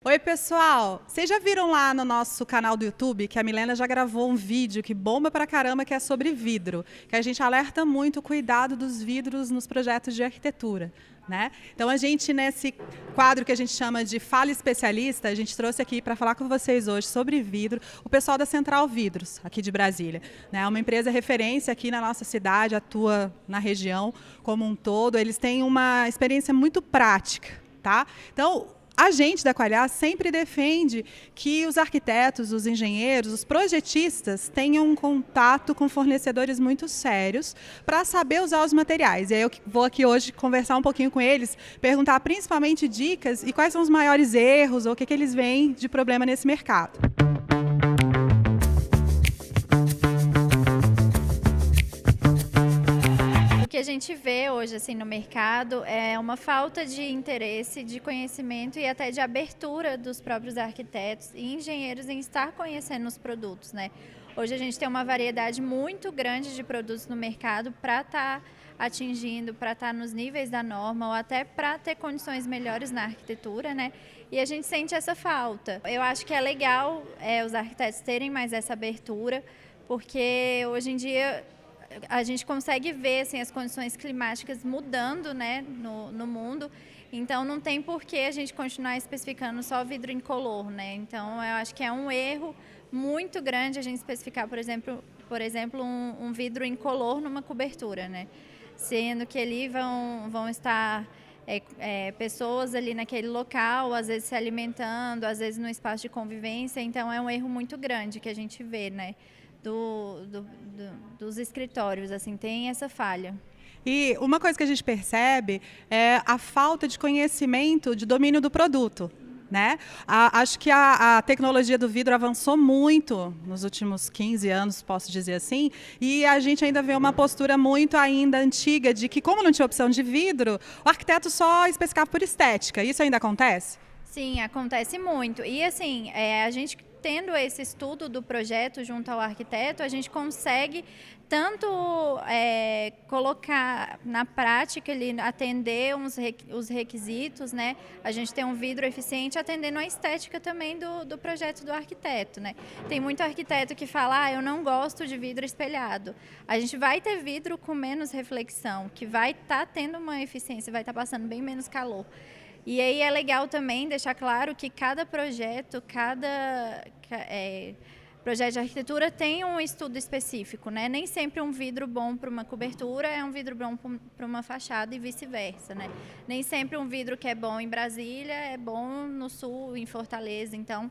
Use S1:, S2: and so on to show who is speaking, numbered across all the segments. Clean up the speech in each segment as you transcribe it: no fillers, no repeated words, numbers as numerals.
S1: Oi, pessoal! Vocês já viram lá no nosso canal do YouTube que a Milena já gravou um vídeo que bomba pra caramba, que é sobre vidro, que a gente alerta muito o cuidado dos vidros nos projetos de arquitetura, né? Então, a gente, nesse quadro que a gente chama de Fala Especialista, a gente trouxe aqui para falar com vocês hoje sobre vidro, o pessoal da Central Vidros, aqui de Brasília. É uma empresa referência aqui na nossa cidade, atua na região como um todo. Eles têm uma experiência muito prática, tá? Então, a gente da Qualiar sempre defende que os arquitetos, os engenheiros, os projetistas tenham um contato com fornecedores muito sérios para saber usar os materiais. E aí eu vou aqui hoje conversar um pouquinho com eles, perguntar principalmente dicas e quais são os maiores erros ou o que eles veem de problema nesse mercado.
S2: O que a gente vê hoje assim no mercado é uma falta de interesse, de conhecimento e até de abertura dos próprios arquitetos e engenheiros em estar conhecendo os produtos, né? Hoje a gente tem uma variedade muito grande de produtos no mercado para estar atingindo, para estar nos níveis da norma ou até para ter condições melhores na arquitetura, né? E a gente sente essa falta. Eu acho que é legal os arquitetos terem mais essa abertura, porque hoje em dia a gente consegue ver assim, as condições climáticas mudando, né, no mundo, então não tem por que a gente continuar especificando só vidro incolor, né? Então eu acho que é um erro muito grande a gente especificar, por exemplo um vidro incolor numa cobertura, né? Sendo que ali vão estar pessoas ali naquele local, às vezes se alimentando, às vezes no espaço de convivência, então é um erro muito grande que a gente vê, né? Dos escritórios, assim, tem essa falha.
S1: E uma coisa que a gente percebe é a falta de conhecimento, de domínio do produto, né? Acho que a tecnologia do vidro avançou muito nos últimos 15 anos, posso dizer assim, e a gente ainda vê uma postura muito ainda antiga de que, como não tinha opção de vidro, o arquiteto só especificava por estética. Isso ainda acontece?
S2: Sim, acontece muito. E assim, a gente tendo esse estudo do projeto junto ao arquiteto, a gente consegue tanto colocar na prática, ele atender os requisitos, né? A gente tem um vidro eficiente atendendo a estética também do projeto do arquiteto, né? Tem muito arquiteto que fala, eu não gosto de vidro espelhado. A gente vai ter vidro com menos reflexão, que vai estar tendo uma eficiência, vai estar passando bem menos calor. E aí é legal também deixar claro que cada projeto, projeto de arquitetura tem um estudo específico, né? Nem sempre um vidro bom para uma cobertura é um vidro bom para uma fachada e vice-versa, né? Nem sempre um vidro que é bom em Brasília é bom no Sul, em Fortaleza. Então,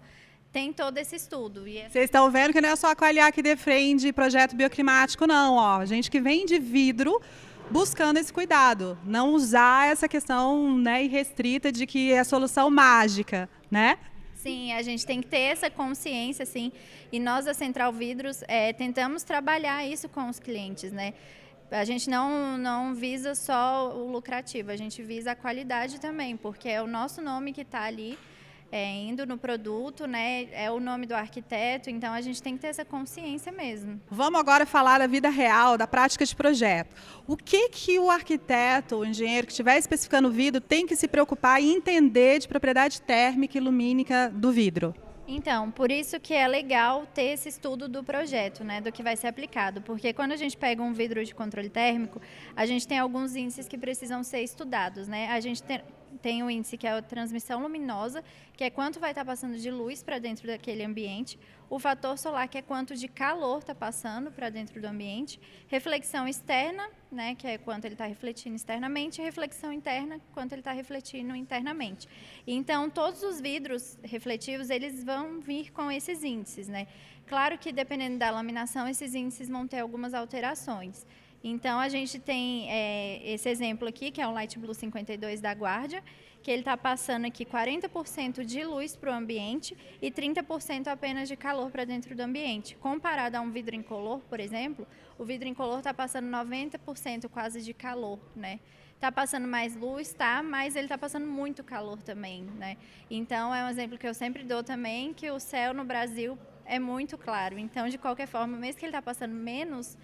S2: tem todo esse estudo.
S1: Vocês estão vendo que não é só a Qualiar que defende projeto bioclimático, não. Ó, gente que vende vidro buscando esse cuidado, não usar essa questão, né, irrestrita de que é a solução mágica, né?
S2: Sim, a gente tem que ter essa consciência, assim, e nós da Central Vidros tentamos trabalhar isso com os clientes, né? A gente não visa só o lucrativo, a gente visa a qualidade também, porque é o nosso nome que está ali, indo no produto, né? É o nome do arquiteto, então a gente tem que ter essa consciência mesmo.
S1: Vamos agora falar da vida real, da prática de projeto. O que o arquiteto, o engenheiro que estiver especificando o vidro tem que se preocupar e entender de propriedade térmica e lumínica do vidro?
S2: Então, por isso que é legal ter esse estudo do projeto, né, do que vai ser aplicado, porque quando a gente pega um vidro de controle térmico, a gente tem alguns índices que precisam ser estudados, né? A gente tem o índice que é a transmissão luminosa, que é quanto vai estar passando de luz para dentro daquele ambiente, o fator solar, que é quanto de calor está passando para dentro do ambiente, reflexão externa, né, que é quanto ele está refletindo externamente, e reflexão interna, quanto ele está refletindo internamente. Então, todos os vidros refletivos, eles vão vir com esses índices, né? Claro que, dependendo da laminação, esses índices vão ter algumas alterações. Então, a gente tem esse exemplo aqui, que é o Light Blue 52 da Guardia, que ele está passando aqui 40% de luz para o ambiente e 30% apenas de calor para dentro do ambiente. Comparado a um vidro incolor, por exemplo, o vidro incolor está passando 90% quase de calor, né? Está passando mais luz, tá, mas ele está passando muito calor também, né? Então, é um exemplo que eu sempre dou também, que o céu no Brasil é muito claro. Então, de qualquer forma, mesmo que ele está passando menos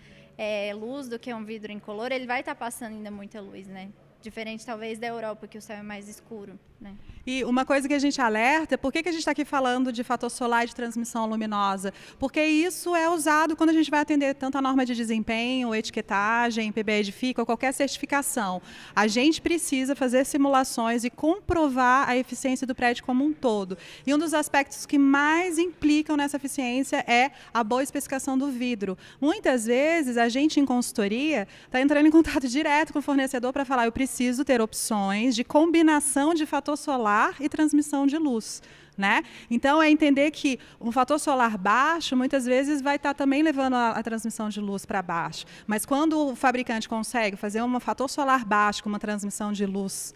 S2: luz do que um vidro incolor, ele vai estar passando ainda muita luz, né? Diferente, talvez, da Europa, que o céu é mais escuro, né?
S1: E uma coisa que a gente alerta, por que a gente está aqui falando de fator solar e de transmissão luminosa? Porque isso é usado quando a gente vai atender tanto a norma de desempenho, etiquetagem, PBE de FICA ou qualquer certificação. A gente precisa fazer simulações e comprovar a eficiência do prédio como um todo. E um dos aspectos que mais implicam nessa eficiência é a boa especificação do vidro. Muitas vezes, a gente em consultoria está entrando em contato direto com o fornecedor para falar, eu preciso ter opções de combinação de fator solar e transmissão de luz. Né? Então, é entender que um fator solar baixo, muitas vezes, vai estar também levando a transmissão de luz para baixo. Mas quando o fabricante consegue fazer um fator solar baixo com uma transmissão de luz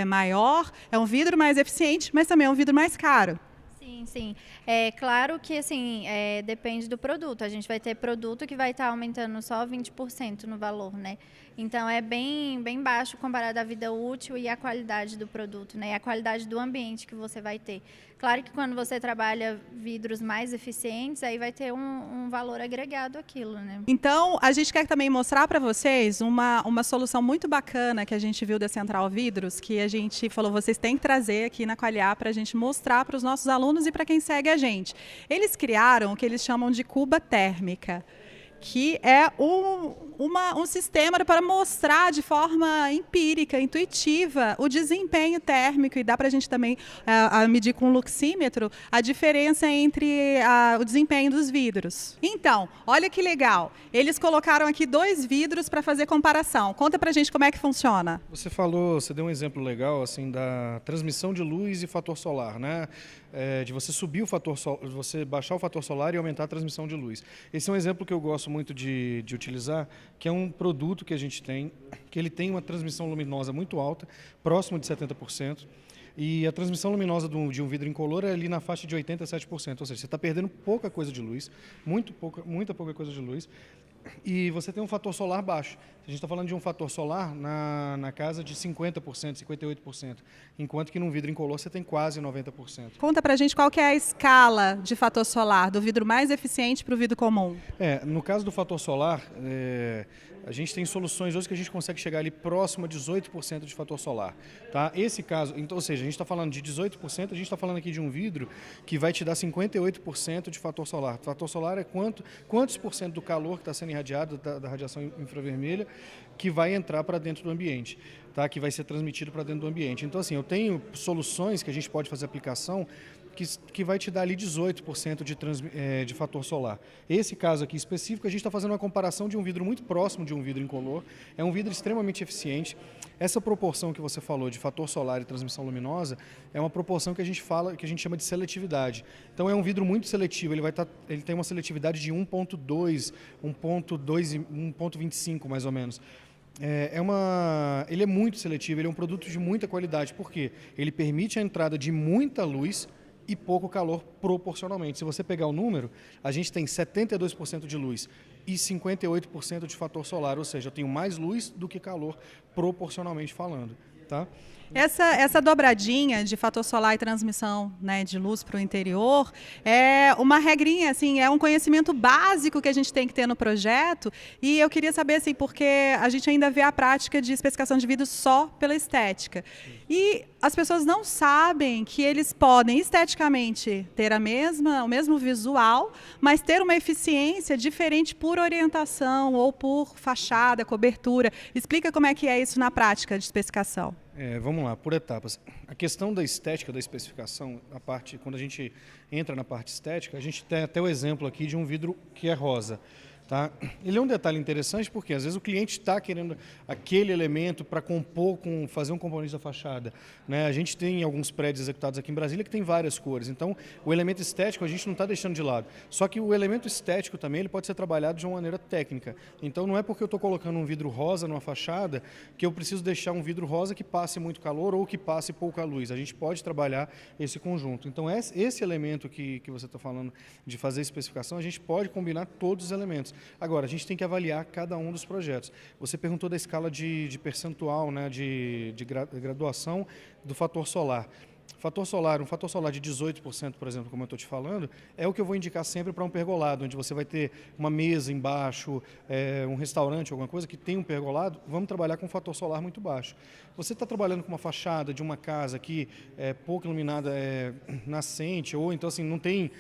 S1: maior, é um vidro mais eficiente, mas também é um vidro mais caro.
S2: Sim, sim. É claro que, assim, depende do produto. A gente vai ter produto que vai estar aumentando só 20% no valor, né? Então, é bem baixo comparado à vida útil e à qualidade do produto, né? E a qualidade do ambiente que você vai ter. Claro que quando você trabalha vidros mais eficientes, aí vai ter um valor agregado àquilo, né?
S1: Então, a gente quer também mostrar para vocês uma solução muito bacana que a gente viu da Central Vidros, que a gente falou, vocês têm que trazer aqui na Qualiar para a gente mostrar para os nossos alunos e para quem segue a gente. Eles criaram o que eles chamam de cuba térmica, que é um sistema para mostrar de forma empírica, intuitiva, o desempenho térmico, e dá para a gente também medir com um luxímetro a diferença entre o desempenho dos vidros. Então, olha que legal, eles colocaram aqui 2 vidros para fazer comparação. Conta para a gente como é que funciona.
S3: Você deu um exemplo legal assim da transmissão de luz e fator solar, né? De você subir você baixar o fator solar e aumentar a transmissão de luz. Esse é um exemplo que eu gosto muito de utilizar, que é um produto que a gente tem, que ele tem uma transmissão luminosa muito alta, próximo de 70%, e a transmissão luminosa de um vidro incolor é ali na faixa de 87%, ou seja, você está perdendo pouca coisa de luz, muita pouca coisa de luz, e você tem um fator solar baixo. A gente está falando de um fator solar na casa de 50%, 58%, enquanto que num vidro incolor você tem quase 90%.
S1: Conta pra gente qual que é a escala de fator solar, do vidro mais eficiente para o vidro comum.
S3: No caso do fator solar, a gente tem soluções hoje que a gente consegue chegar ali próximo a 18% de fator solar. Tá? Esse caso, então, ou seja, a gente está falando de 18%, a gente está falando aqui de um vidro que vai te dar 58% de fator solar. Fator solar é quantos por cento do calor que está sendo irradiado da radiação infravermelha que vai entrar para dentro do ambiente, tá? Que vai ser transmitido para dentro do ambiente. Então, assim, eu tenho soluções que a gente pode fazer aplicação que vai te dar ali 18% de fator solar. Esse caso aqui específico, a gente está fazendo uma comparação de um vidro muito próximo de um vidro incolor. É um vidro extremamente eficiente. Essa proporção que você falou de fator solar e transmissão luminosa é uma proporção que a gente chama de seletividade. Então é um vidro muito seletivo, ele tem uma seletividade de 1.2, 1.25 mais ou menos. Ele é muito seletivo, ele é um produto de muita qualidade, porque ele permite a entrada de muita luz e pouco calor proporcionalmente. Se você pegar o número, a gente tem 72% de luz e 58% de fator solar, ou seja, eu tenho mais luz do que calor proporcionalmente falando. Tá?
S1: Essa dobradinha de fator solar e transmissão, né, de luz para o interior é uma regrinha, assim, é um conhecimento básico que a gente tem que ter no projeto, e eu queria saber, assim, porque a gente ainda vê a prática de especificação de vidro só pela estética. E as pessoas não sabem que eles podem esteticamente ter o mesmo visual, mas ter uma eficiência diferente por orientação ou por fachada, cobertura. Explica como é que é isso na prática de especificação.
S3: Vamos lá, por etapas. A questão da estética, da especificação, quando a gente entra na parte estética, a gente tem até o exemplo aqui de um vidro que é rosa. Tá? Ele é um detalhe interessante porque às vezes o cliente está querendo aquele elemento para fazer um componente da fachada. Né? A gente tem alguns prédios executados aqui em Brasília que tem várias cores, então o elemento estético a gente não está deixando de lado. Só que o elemento estético também ele pode ser trabalhado de uma maneira técnica. Então não é porque eu estou colocando um vidro rosa numa fachada que eu preciso deixar um vidro rosa que passe muito calor ou que passe pouca luz. A gente pode trabalhar esse conjunto. Então esse elemento que você está falando de fazer especificação, a gente pode combinar todos os elementos. Agora, a gente tem que avaliar cada um dos projetos. Você perguntou da escala de percentual, né, de graduação do fator solar. um fator solar de 18%, por exemplo, como eu estou te falando, é o que eu vou indicar sempre para um pergolado, onde você vai ter uma mesa embaixo, um restaurante, alguma coisa que tem um pergolado, vamos trabalhar com um fator solar muito baixo. Você está trabalhando com uma fachada de uma casa que é pouco iluminada, nascente, ou então assim, não tem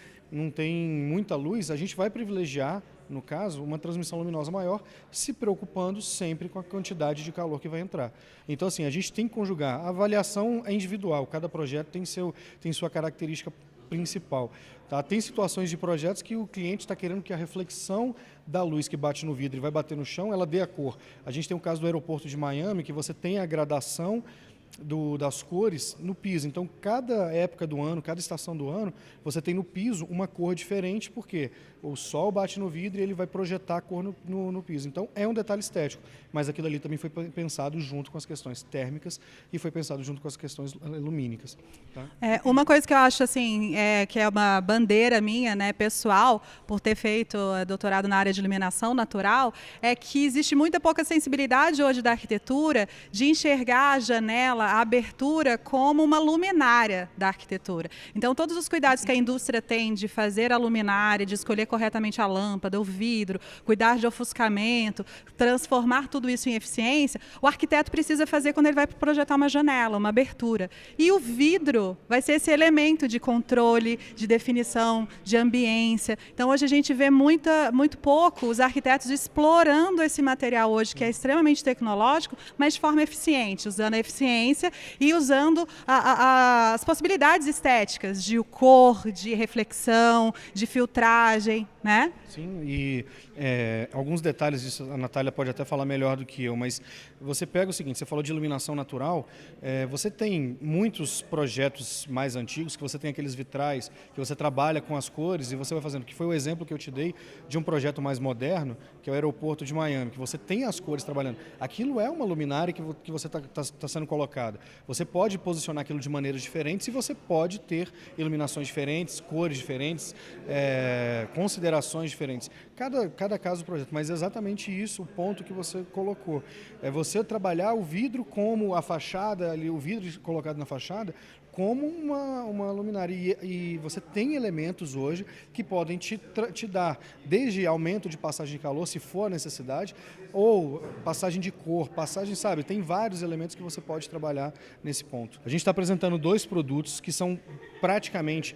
S3: muita luz, a gente vai privilegiar, no caso, uma transmissão luminosa maior, se preocupando sempre com a quantidade de calor que vai entrar. Então, assim, a gente tem que conjugar. A avaliação é individual, cada projeto tem sua característica principal. Tá? Tem situações de projetos que o cliente está querendo que a reflexão da luz que bate no vidro e vai bater no chão, ela dê a cor. A gente tem o caso do aeroporto de Miami, que você tem a gradação das cores no piso. Então, cada época do ano, cada estação do ano, você tem no piso uma cor diferente, porque o sol bate no vidro e ele vai projetar a cor no piso. Então, é um detalhe estético, mas aquilo ali também foi pensado junto com as questões térmicas e foi pensado junto com as questões lumínicas. Tá?
S1: Uma coisa que eu acho assim, que é uma bandeira minha, né, pessoal, por ter feito doutorado na área de iluminação natural, é que existe muita pouca sensibilidade hoje da arquitetura de enxergar a janela, a abertura, como uma luminária da arquitetura. Então, todos os cuidados que a indústria tem de fazer a luminária, de escolher corretamente a lâmpada, o vidro, cuidar de ofuscamento, transformar tudo isso em eficiência, o arquiteto precisa fazer quando ele vai projetar uma janela, uma abertura. E o vidro vai ser esse elemento de controle, de definição, de ambiência. Então, hoje a gente vê muito pouco os arquitetos explorando esse material hoje, que é extremamente tecnológico, mas de forma eficiente, usando a eficiência e usando as possibilidades estéticas de cor, de reflexão, de filtragem, né?
S3: Sim, e alguns detalhes disso a Natália pode até falar melhor do que eu, mas você pega o seguinte, você falou de iluminação natural, você tem muitos projetos mais antigos, que você tem aqueles vitrais, que você trabalha com as cores e você vai fazendo, que foi o exemplo que eu te dei de um projeto mais moderno, que é o aeroporto de Miami, que você tem as cores trabalhando. Aquilo é uma luminária que você está sendo colocada. Você pode posicionar aquilo de maneiras diferentes e você pode ter iluminações diferentes, cores diferentes, considerações diferentes. Cada caso do projeto, mas é exatamente isso o ponto que você colocou. É você trabalhar o vidro como a fachada, ali, o vidro colocado na fachada, como uma luminária. E você tem elementos hoje que podem te dar, desde aumento de passagem de calor, se for a necessidade, ou passagem de cor, sabe? Tem vários elementos que você pode trabalhar nesse ponto. A gente está apresentando 2 produtos que são praticamente,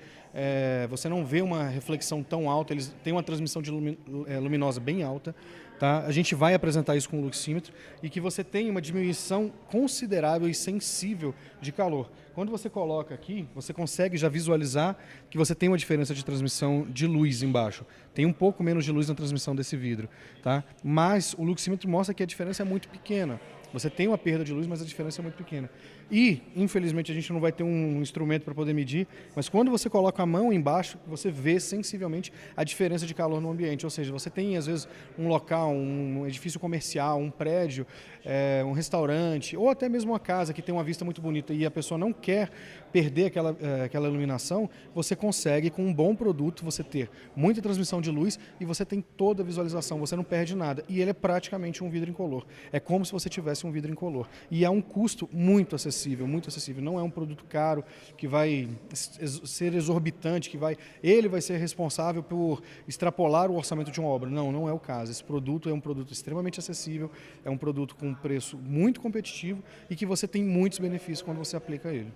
S3: você não vê uma reflexão tão alta, eles têm uma transmissão de luminosa bem alta. Tá? A gente vai apresentar isso com o luxímetro e que você tem uma diminuição considerável e sensível de calor. Quando você coloca aqui, você consegue já visualizar que você tem uma diferença de transmissão de luz embaixo. Tem um pouco menos de luz na transmissão desse vidro. Tá? Mas o luxímetro mostra que a diferença é muito pequena. Você tem uma perda de luz, mas a diferença é muito pequena. E, infelizmente, a gente não vai ter um instrumento para poder medir, mas quando você coloca a mão embaixo, você vê sensivelmente a diferença de calor no ambiente. Ou seja, você tem, às vezes, um local, um edifício comercial, um prédio, um restaurante, ou até mesmo uma casa que tem uma vista muito bonita e a pessoa não quer perder aquela iluminação, você consegue, com um bom produto, você ter muita transmissão de luz e você tem toda a visualização, você não perde nada. E ele é praticamente um vidro incolor. É como se você tivesse um vidro incolor. E é um custo muito acessível, muito acessível. Não é um produto caro que vai ser exorbitante, ele vai ser responsável por extrapolar o orçamento de uma obra. Não, não é o caso. Esse produto é um produto extremamente acessível, é um produto com um preço muito competitivo e que você tem muitos benefícios quando você aplica ele.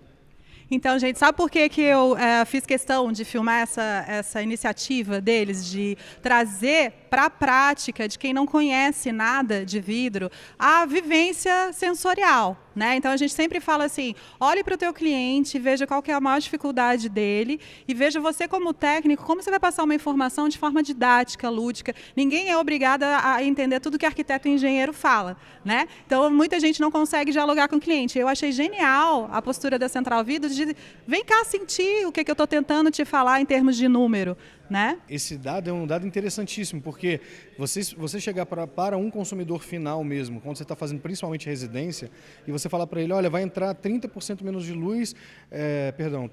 S1: Então, gente, sabe por que eu fiz questão de filmar essa iniciativa deles, de trazer para a prática de quem não conhece nada de vidro a vivência sensorial, né? Então, a gente sempre fala assim, olhe para o teu cliente, veja qual que é a maior dificuldade dele e veja você como técnico, como você vai passar uma informação de forma didática, lúdica. Ninguém é obrigado a entender tudo que arquiteto e engenheiro fala, né? Então, muita gente não consegue dialogar com o cliente. Eu achei genial a postura da Central Vidro de vem cá sentir o que eu estou tentando te falar em termos de número, né?
S3: Esse dado é um dado interessantíssimo, porque você chegar para um consumidor final mesmo, quando você está fazendo principalmente residência, e você falar para ele, olha, vai entrar 30% menos de luz,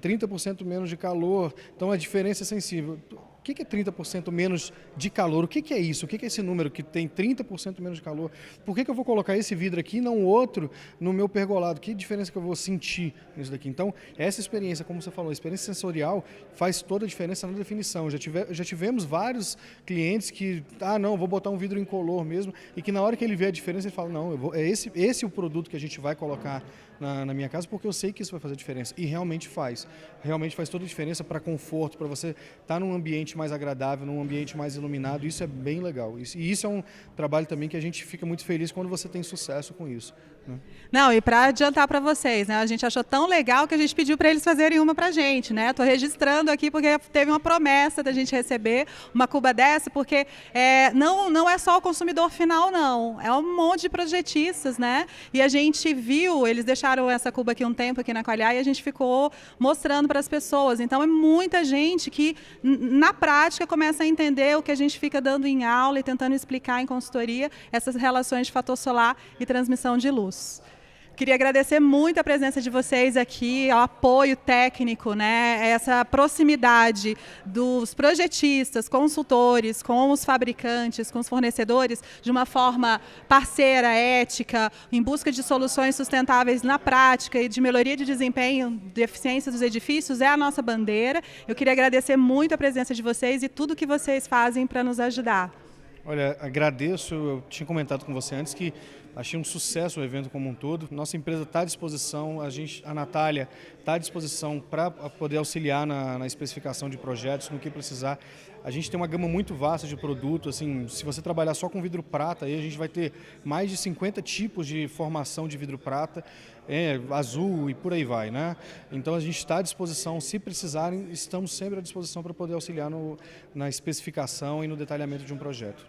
S3: 30% menos de calor, então a diferença é sensível. que é 30% menos de calor? O que é isso? O que é esse número que tem 30% menos de calor? Por que eu vou colocar esse vidro aqui e não o outro no meu pergolado? Que diferença que eu vou sentir nisso daqui? Então, essa experiência, como você falou, a experiência sensorial faz toda a diferença na definição. Já tivemos vários clientes que, não, vou botar um vidro incolor mesmo, e que na hora que ele vê a diferença, ele fala, não, esse é o produto que a gente vai colocar na minha casa, porque eu sei que isso vai fazer diferença. E realmente faz. Realmente faz toda a diferença para conforto, para você estar num ambiente mais agradável, num ambiente mais iluminado. Isso é bem legal. E isso é um trabalho também que a gente fica muito feliz quando você tem sucesso com isso, né?
S1: Não, e para adiantar para vocês, né? A gente achou tão legal que a gente pediu para eles fazerem uma para a gente, né? Estou registrando aqui porque teve uma promessa da gente receber uma cuba dessa, porque não é só o consumidor final, não. É um monte de projetistas, né? E a gente viu, eles deixaram essa cuba aqui um tempo aqui na Coalhar e a gente ficou mostrando para as pessoas. Então é muita gente que na prática começa a entender o que a gente fica dando em aula e tentando explicar em consultoria, essas relações de fator solar e transmissão de luz. Queria agradecer muito a presença de vocês aqui, o apoio técnico, né? Essa proximidade dos projetistas, consultores, com os fabricantes, com os fornecedores, de uma forma parceira, ética, em busca de soluções sustentáveis na prática e de melhoria de desempenho, de eficiência dos edifícios, é a nossa bandeira. Eu queria agradecer muito a presença de vocês e tudo que vocês fazem para nos ajudar.
S3: Olha, agradeço, eu tinha comentado com você antes que achei um sucesso o evento como um todo. Nossa empresa está à disposição, a Natália está à disposição para poder auxiliar na especificação de projetos, no que precisar. A gente tem uma gama muito vasta de produtos, assim, se você trabalhar só com vidro prata, aí a gente vai ter mais de 50 tipos de formação de vidro prata, azul e por aí vai, né? Então a gente está à disposição, se precisarem, estamos sempre à disposição para poder auxiliar na especificação e no detalhamento de um projeto.